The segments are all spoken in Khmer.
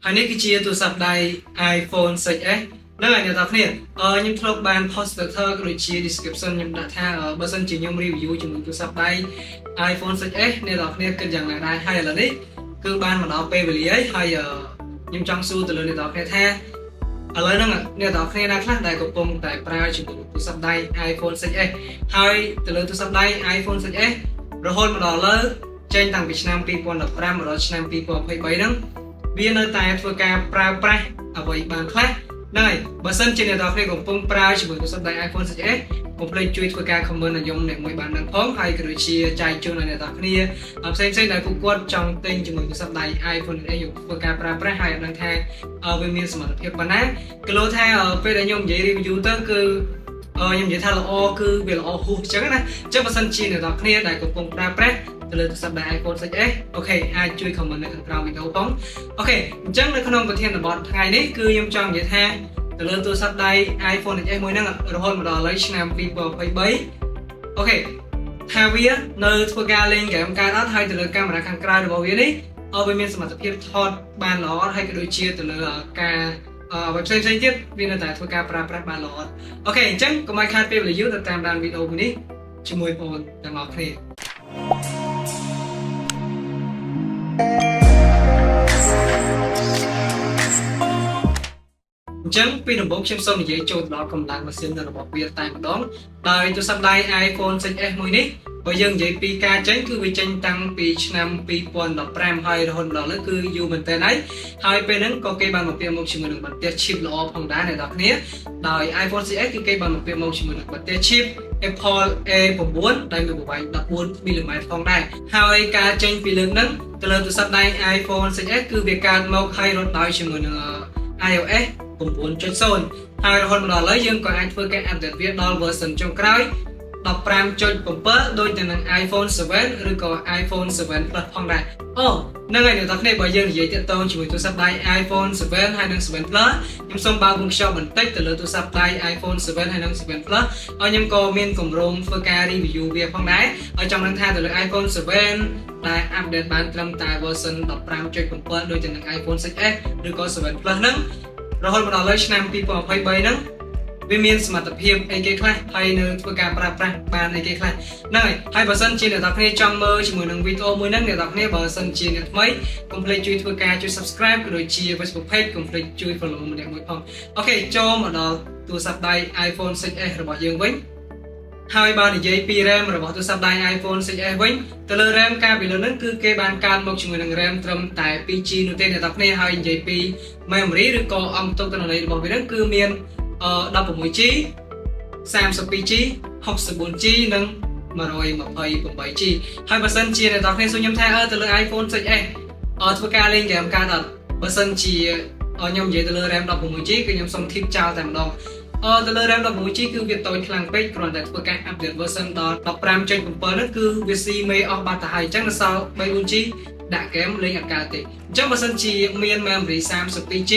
ហើយនេះគឺជាទូរស័ព្ទដៃ iPhone 6s ហ្នឹងហើយអ្នកទាំងគ្នាខ្ញុំធ្លាប់បាន post ទៅក៏ដូចជា description ខ្ញុំដាក់ថាបើសិនជាខ្ញុំ review ជាមួយទូរស័ព្ទដៃ iPhone 6s អ្នកទាំងគ្នាគិតយ៉ាងណាដែរហើយឥឡូវនេះគឺបានមកដល់ពេលវេលាហើយខ្ញុំចង់សួរទៅលើអ្នកទាំងគ្នាថាឥឡូវហ្នឹងអ្នកទាំងគ្នាណាខ្លះដែលកំពុងតែប្រើជាមួយទូរស័ព្ទដៃ iPhone 6s ហើយទៅលើទូរស័ព្ទដៃ iPhone 6s រហូតមកដល់លើចេញតាំងពីឆ្នាំ2015មកដល់ឆ្នាំ2023ហ្នឹងវានៅតែធ្វើការប្រើប្រាស់អ្វីបានខ្លះហ្នឹងហើយបើសិនជាអ្នកទាំងគ្នាកំពុងប្រើជាមួយទូរស័ព្ទដៃ iPhone 6s កុំភ្លេចជួយធ្វើការ comment ឲ្យខ្ញុំអ្នកមួយបានដឹងផងហើយក៏ដូចជាចែកជូនដល់អ្នកទាំងគ្នាផ្សេងៗដែលពួកគាត់ចង់ទិញជាមួយទូរស័ព្ទដៃ iPhone 6s យកធ្វើការប្រើប្រាស់ហើយអត់ដឹងថាវាមានសមត្ថភាពប៉ុណ្ណាគីឡូថាពេលដែលខ្ញុំនិយាយ review ទៅគឺខ្ញុំនិយាយថាល្អគឺវាល្អហួសអញ្ចឹងណាអញ្ចឹងបើសិនជាអ្នកទាំងគ្នាដែលកំពុងប្រើប្រាស់ទៅលើទូរស័ព្ទដៃ iPhone 6s អូខេអាចជួយ comment នៅខាងក្រោមវីដេអូផងអូខេអញ្ចឹងនៅក្នុងប្រធានបទថ្ងៃនេះគឺខ្ញុំចង់និយាយថាទៅលើទូរស័ព្ទដៃ iPhone 6s មួយហ្នឹងរហូតមកដល់ឥឡូវឆ្នាំ2023អូខេថាវានៅធ្វើការលេងហ្គេមកើតអត់ហើយទៅលើកាមេរ៉ាខាងក្រៅរបស់វានេះវាមានសមត្ថភាពថតបានល្អហើយក៏ដូចជាទៅលើការផ្សេងទៀតវានៅតែធ្វើការប្រើប្រាស់បានល្អអូខេអញ្ចឹងកុំឲ្យខាតពេលវេលាយូរទៅតាមដានវីដេអូនេះជាមួយបងប្អូនទាំងអស់គ្នាអញ្ចឹងពីដំបូងខ្ញុំសូមនិយាយចូលដល់កម្លាំងម៉ាស៊ីនរបស់វាតែម្ដងដោយទូរស័ព្ទដៃ iPhone 6s មួយនេះបើយើងនិយាយពីការចេញគឺវាចេញតាំងពីឆ្នាំ2015ហើយរហូតដល់ឥឡូវគឺយូរមែនតើហើយពេលហ្នឹងក៏គេបានមកពាក់មកជាមួយនឹងបន្ទះ chip ល្អផងដែរអ្នកនរគ្នាដោយ iPhone 6s គឺគេបានមកពាក់មកជាមួយនឹងបន្ទះ chip Apple A9 ដែលមានប្រវែង14 mm ផងដែរហើយការចេញពីលើកហ្នឹងទៅលើទូរស័ព្ទដៃ iPhone 6s គឺវាកើតមកហើយរត់ដោយជាមួយនឹង iOS 9.0 ហើយរហូតមកដល់ឥឡូវយើងក៏អាចធ្វើការអាប់ដេតវាដល់ version ចុងក្រោយ 15.7 ដូចទៅនឹង iPhone 7 ឬក៏ iPhone 7 Plus ផងដែរហ្នឹងហើយអ្នកទាំងគ្នាបើយើងនិយាយទាក់ទងជាមួយទូរស័ព្ទដៃ iPhone 7 ហើយនិង7 Plus ខ្ញុំសូមបើកវងខ្យល់បន្តិចទៅលើទូរស័ព្ទដៃ iPhone 7 ហើយនិង7 Plus ហើយខ្ញុំក៏មានគម្រោងធ្វើការ review វាផងដែរហើយចង់ដឹងថាទៅលើ iPhone 7 ដែល update បានត្រឹមតែ version 15.7 ដូចទៅនឹង iPhone 6s ឬក៏7 Plus ហ្នឹងរហូតមកដល់ឥឡូវឆ្នាំ2023ហ្នឹងវាមានសមត្ថភាពអីគេខ្លះហើយនៅធ្វើការប្រើប្រាស់បានអីគេខ្លះហ្នឹងហើយបើសិនជាអ្នកនរគ្នាចង់មើលជាមួយនឹងវីដេអូមួយហ្នឹងអ្នកនរគ្នាបើសិនជាអ្នកថ្មីកុំភ្លេចជួយធ្វើការជួយ subscribe ក៏ដូចជា Facebook page កុំភ្លេចជួយ follow ម្នាក់មួយផងអូខេចូលមកដល់ទូរស័ព្ទដៃ iPhone 6s របស់យើងវិញហើយបើនិយាយពី RAM របស់ទូរស័ព្ទដៃ iPhone 6s វិញទៅលើ RAM កាលពីលើហ្នឹងគឺគេបានកើតមកជាមួយនឹង RAM ត្រឹមតែ 2G នោះទេអ្នកនរគ្នាហើយនិយាយពី memory ឬក៏អង្គទុកទិន្នន័យរបស់វាហ្នឹងគឺមាន16G 32G 64G និង 128G ហើយបើសិនជាអ្នកនរគ្នាសួរខ្ញុំថាទៅលើ iPhone 6s ធ្វើការលេងហ្គេមកើតអត់បើសិនជាខ្ញុំនិយាយទៅលើ RAM 16G គឺខ្ញុំសុំធីបចោលតែម្ដងទៅលើ RAM 16G គឺវាតូចខ្លាំងពេកគ្រាន់តែធ្វើការ update version ដល់ 15.7 ហ្នឹងគឺវាស៊ីមេអស់បាត់ទៅហើយអញ្ចឹងនៅសល់ 3-4G ដាក់ហ្គេមលេងអត់កើតទេអញ្ចឹងបើសិនជាមាន memory 32G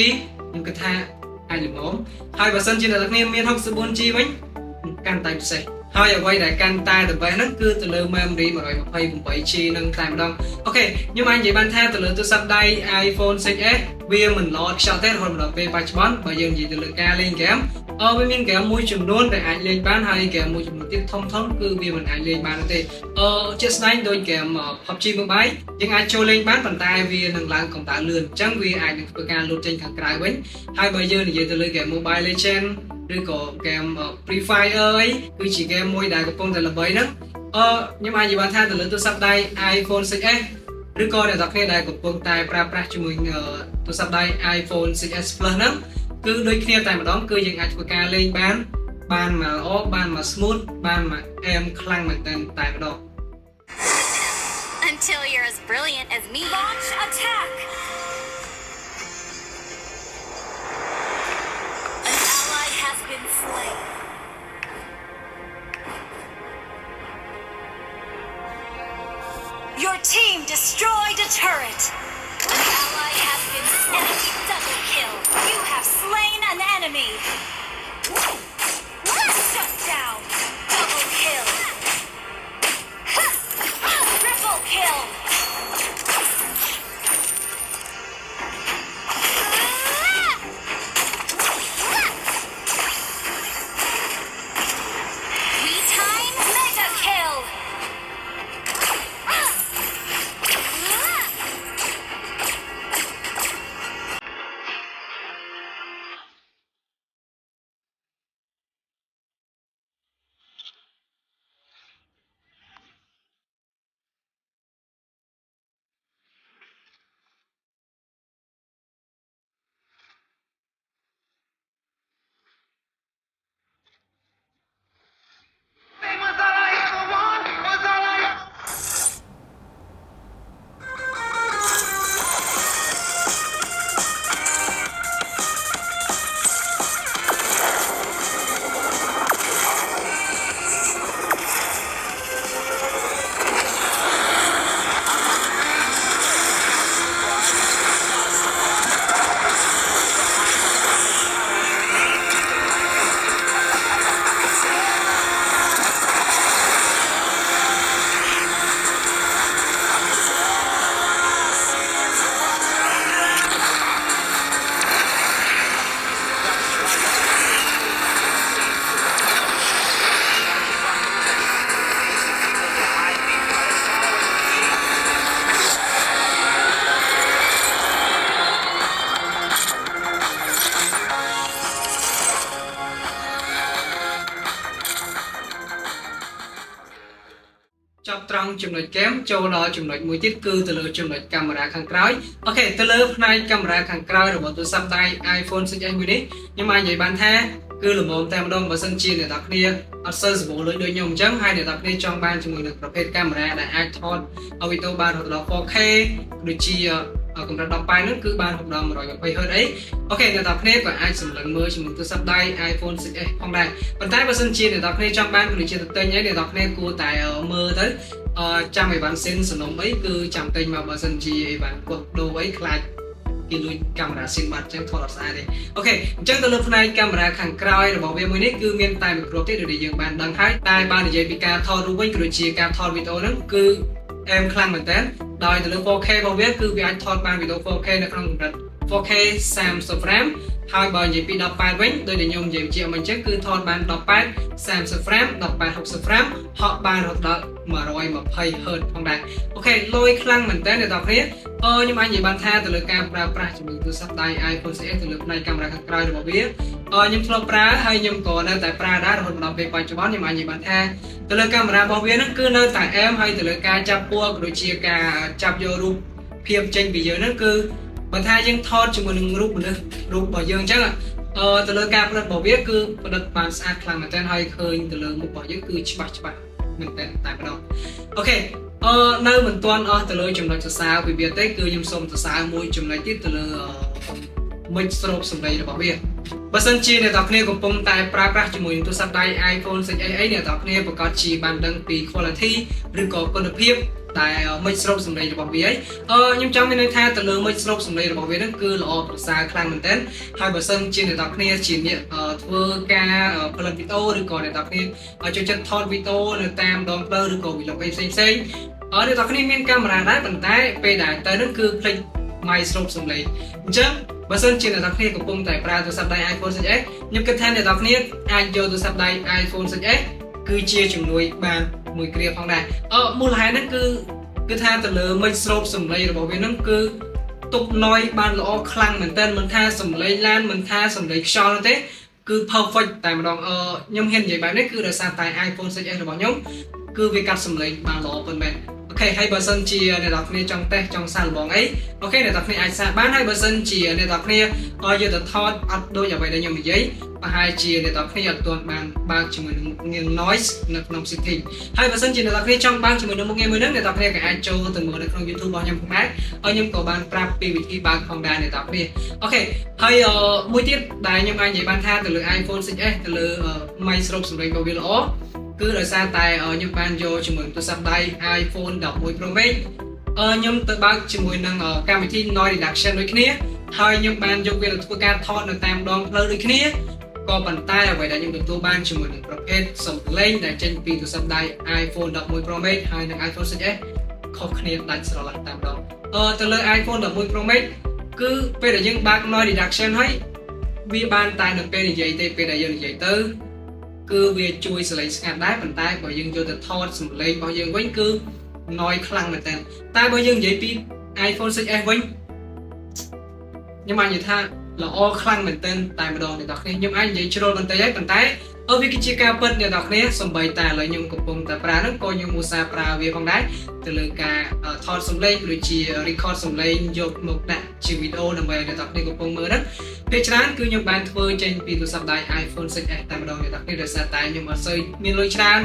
ខ្ញុំគិតថាអាចល្មមហើយបើសិនជាអ្នកនរគ្នាមាន 64G វិញកាន់តែពិសេសហើយអ្វីដែលកាន់តែthe best ហ្នឹងគឺទៅលើ memory 128G នឹងតែម្ដងអូខេខ្ញុំអាចនិយាយបានថាទៅលើទូរស័ព្ទដៃ iPhone 6s វាមិនល្អខ្យល់ទេរហូតដល់ពេលបច្ចុប្បន្នបើយើងនិយាយទៅលើការលេងហ្គេមវាមានហ្គេមមួយចំនួនដែលអាចលេងបានហើយហ្គេមមួយចំនួនទៀតធំគឺវាមិនអាចលេងបានទេជាក់ស្ដែងដូចហ្គេម PUBG Mobile យើងអាចចូលលេងបានប៉ុន្តែវានឹងឡើងកម្ដៅលឿនអញ្ចឹងវាអាចនឹងធ្វើការលូតចេញខាងក្រៅវិញហើយបើយើងនិយាយទៅលើហ្គេម Mobile Legend ឬក៏ហ្គេម Free Fire គឺជាហ្គេមមួយដែលកំពុងតែល្បីហ្នឹងខ្ញុំអាចនិយាយបានថាទៅលើទូរស័ព្ទដៃ iPhone 6s ឬក៏អ្នកនរគ្នាដែលកំពុងតែប្រើប្រាស់ជាមួយទូរស័ព្ទដៃ iPhone 6s Plus ហ្នឹងគឺដូចគ្នាតែម្ដងគឺយើងអាចធ្វើការលេងបានមកល្អបានមក smooth បានមកអែមខ្លាំងមែនតែម្ដង Until you're as brilliant as me. Launch attack. An ally has been slain. Your team destroyed a turret. An ally has been enemy double kill. You have slain an enemy. Shut down. Double kill. Triple kill. ត្រង់ចំណុចហ្គេមចូលដល់ចំណុចមួយទៀតគឺទៅលើចំណុចកាមេរ៉ាខាងក្រោយអូខេទៅលើផ្នែកកាមេរ៉ាខាងក្រោយរបស់ទូរស័ព្ទដៃ iPhone 6s មួយនេះខ្ញុំអាចនិយាយបានថាគឺល្មមតែម្ដងបើសិនជាអ្នកនរគ្នាអត់សូវសម្បូរលុយដូចខ្ញុំអញ្ចឹងហើយអ្នកនរគ្នាចង់បានជាមួយនឹងប្រភេទកាមេរ៉ាដែលអាចថតវីដេអូបានរហូតដល់ 4K ដូចជាកម្រិត18ហ្នឹងគឺបានដល់ 120Hz អីអូខេអ្នកនរគ្នាក៏អាចសម្លឹងមើលជាមួយទូរស័ព្ទដៃ iPhone 6s ផងដែរប៉ុន្តែបើសិនជាអ្នកនរគ្នាចង់បានដូចជាទៅទិញហើយអ្នកនរគ្នាគួរតែមើលទៅចាំអីវ៉ាន់សិនសំណុំអីគឺចាំទិញមកបើសិនជាអីវ៉ាន់គាត់ដូរអីខ្លាចគេលួចកាមេរ៉ាស៊ីនបាត់អញ្ចឹងថតអត់ស្អាតទេអូខេអញ្ចឹងទៅលើផ្នែកកាមេរ៉ាខាងក្រោយរបស់វាមួយនេះគឺមានតែមួយគ្រាប់ទេដូចយើងបានដឹងហើយតែបាននិយាយពីការថតរូបវិញក៏ដូចជាការថតវីដេអូហ្នឹងគឺអែមខ្លាំងមែនតើដោយទៅលើ 4K របស់វាគឺវាអាចថតបានវីដេអូ 4K នៅក្នុងកម្រិត 4K 30 frame ហើយបើនិយាយពី18វិញដោយដែលខ្ញុំនិយាយជាមិនអញ្ចឹងគឺថតបាន18 30 frame 18 60 frame ហក់បានរហូតដល់ 120Hz ផងដែរអូខេលយខ្លាំងមែនតើអ្នកនរគ្នាខ្ញុំអាចនិយាយបានថាទៅលើការប្រើប្រាស់ជាមួយទូរស័ព្ទដៃ iPhone 6s ទៅលើផ្នែកកាមេរ៉ាខាងក្រោយរបស់វាខ្ញុំធ្លាប់ប្រើហើយខ្ញុំក៏នៅតែប្រើដែររហូតដល់ពេលបច្ចុប្បន្នខ្ញុំអាចនិយាយបានថាទៅលើកាមេរ៉ារបស់វាហ្នឹងគឺនៅតែអែមហើយទៅលើការចាប់ពណ៌ក៏ដូចជាការចាប់យករូបភាពចេញពីយើងហ្នឹងគឺបើថាយើងថតជាមួយនឹងរូបមនុស្សរូបរបស់យើងអញ្ចឹងទៅលើការផលិតរបស់វាគឺផលិតបានស្អាតខ្លាំងមែនទែនហើយឃើញទៅលើមុខរបស់យើងគឺច្បាស់មែនទែនតែម្ដងអូខេនៅមិនទាន់អស់ទៅលើចំណុចសរសើរពីវាទេគឺខ្ញុំសូមសរសើរមួយចំណុចទៀតទៅលើមិចស្រូបសម្លេងរបស់វាបើសិនជាអ្នកនរគ្នាកំពុងតែប្រើប្រាស់ជាមួយនឹងទូរស័ព្ទដៃ iPhone 6s អីអ្នកនរគ្នាប្រកាសជាបានដឹងពី quality ឬក៏គុណភាពតែមិចស្រូបសម្លេងរបស់វាខ្ញុំចង់មានន័យថាទៅលើមិចស្រូបសម្លេងរបស់វាហ្នឹងគឺល្អប្រសើរខ្លាំងមែនទែនហើយបើសិនជាអ្នកនរគ្នាជាអ្នកធ្វើការផលិតវីដេអូឬក៏អ្នកនរគ្នាចូលចិត្តថតវីដេអូនៅតាមដងផ្លូវឬក៏វីឡុកអីផ្សេងអ្នកនរគ្នាមានកាមេរ៉ាដែរប៉ុន្តែពេលដែលទៅហ្នឹងគឺភ្លេចម៉ៃស្រូបសម្លេងអញ្ចឹងបើសិនជាអ្នកនរគ្នាកំពុងតែប្រើទូរស័ព្ទដៃ iPhone 6s ខ្ញុំគិតថាអ្នកនរគ្នាអាចយកទូរស័ព្ទដៃ iPhone 6s គឺជាជំនួយបានមួយគ្រាផងដែរមូលហេតុហ្នឹងគឺថាទៅលើមិចស្រូបសម្លេងរបស់វាហ្នឹងគឺទប់ noise បានល្អខ្លាំងមែនទែនមិនថាសម្លេងឡានមិនថាសម្លេងខ្យល់ទេគឺ perfect តែម្ដងខ្ញុំហ៊ាននិយាយបែបនេះគឺដោយសារតែ iPhone 6s របស់ខ្ញុំគឺវាកាត់សម្លេងបានល្អប៉ុណ្ណឹងអូខេហើយបើសិនជាអ្នកនរគ្នាចង់តេស្តចង់សាកល្បងអីអូខេអ្នកនរគ្នាអាចសាកបានហើយបើសិនជាអ្នកនរគ្នាយកទៅថតអត់ដូចអ្វីដែលខ្ញុំនិយាយប្រហែលជាអ្នកនរគ្នាអត់ទាន់បានបើកជាមួយនឹងមុខងារ noise នៅក្នុង setting ហើយបើសិនជាអ្នកនរគ្នាចង់បើកជាមួយនឹងមុខងារមួយហ្នឹងអ្នកនរគ្នាក៏អាចចូលទៅមើលនៅក្នុង YouTube របស់ខ្ញុំផងដែរហើយខ្ញុំក៏បានប្រាប់ពីវិធីបើកផងដែរអ្នកនរគ្នាអូខេហើយមួយទៀតដែលខ្ញុំអាចនិយាយបានថាទៅលើ iPhone 6s ទៅលើ ម៉ៃស្រូបសម្លេងរបស់វាល្អគឺដោយសារតែខ្ញុំបានយកជាមួយទូរស័ព្ទដៃ iPhone 11 Pro Max ខ្ញុំទៅបើកជាមួយនឹងកម្មវិធី Noise Reduction ដូចគ្នាហើយខ្ញុំបានយកវាទៅធ្វើការថតនៅតាមដងផ្លូវដូចគ្នាក៏ប៉ុន្តែអ្វីដែលខ្ញុំទទួលបានជាមួយនឹងប្រភេទសំឡេងដែលចេញពីទូរស័ព្ទដៃ iPhone 11 Pro Max ហើយនិង iPhone 6s ខុសគ្នាដាច់ស្រឡះតាមដងទៅលើ iPhone 11 Pro Max គឺពេលដែលយើងបើក Noise Reduction ហើយវាបានតែនៅពេលនិយាយទេពេលដែលយើងនិយាយទៅគឺវាជួយសលេងស្ងាត់ដែរប៉ុន្តែបើយើងយកទៅថតសំឡេងរបស់យើងវិញគឺ noise ខ្លាំងមែនតើតែបើយើងនិយាយពី iPhone 6s វិញខ្ញុំអាចនិយាយថាល្អខ្លាំងមែនទែនតែម្ដងអ្នកនរគ្នាខ្ញុំអាចនិយាយជ្រុលបន្តិចហើយប៉ុន្តែវាគឺជាការពិតអ្នកនរគ្នាសំបីតែឥឡូវខ្ញុំកំពុងតែប្រើហ្នឹងក៏ខ្ញុំឧស្សាហ៍ប្រើវាផងដែរទៅលើការថតសំឡេងដូចជា record សំឡេងយកមកដាក់ជាវីដេអូដើម្បីឲ្យអ្នកនរគ្នាកំពុងមើលហ្នឹងពេលច្រើនគឺខ្ញុំបានធ្វើចេញពីទូរស័ព្ទដៃ iPhone 6s តែម្ដងអ្នកនរគ្នាដោយសារតែខ្ញុំអត់សូវមានលុយច្រើន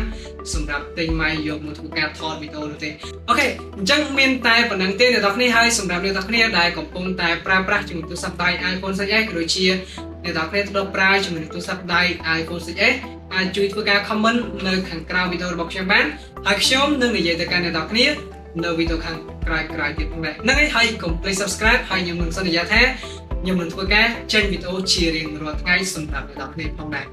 សម្រាប់ទិញម៉ៃយកមកធ្វើការថតវីដេអូនោះទេអូខេអញ្ចឹងមានតែប៉ុណ្្នឹងទេអ្នកនរគ្នាហើយសម្រាប់អ្នកនរគ្នាដែលកំពុងតែប្រើប្រាស់ជាមួយទូរស័ព្ទដៃ iPhone 6s ក៏ដូចជាអ្នកនរគ្នាធ្លាប់ប្រើជាមួយនឹងទូរស័ព្ទដៃ iPhone 6s អាចជួយធ្វើការ comment នៅខាងក្រោមវីដេអូរបស់ខ្ញុំបានហើយខ្ញុំនឹងនិយាយទៅកាន់អ្នកនរគ្នានៅវីដេអូខាងក្រោយទៀតផងដែរហ្នឹងហើយកុំភ្លេច subscribe ហើយខ្ញុំនឹងសន្យាថាខ្ញុំនឹងធ្វើការចេញវីដេអូជារៀងរាល់ថ្ងៃសម្រាប់អ្នកនរគ្នាផងដែរ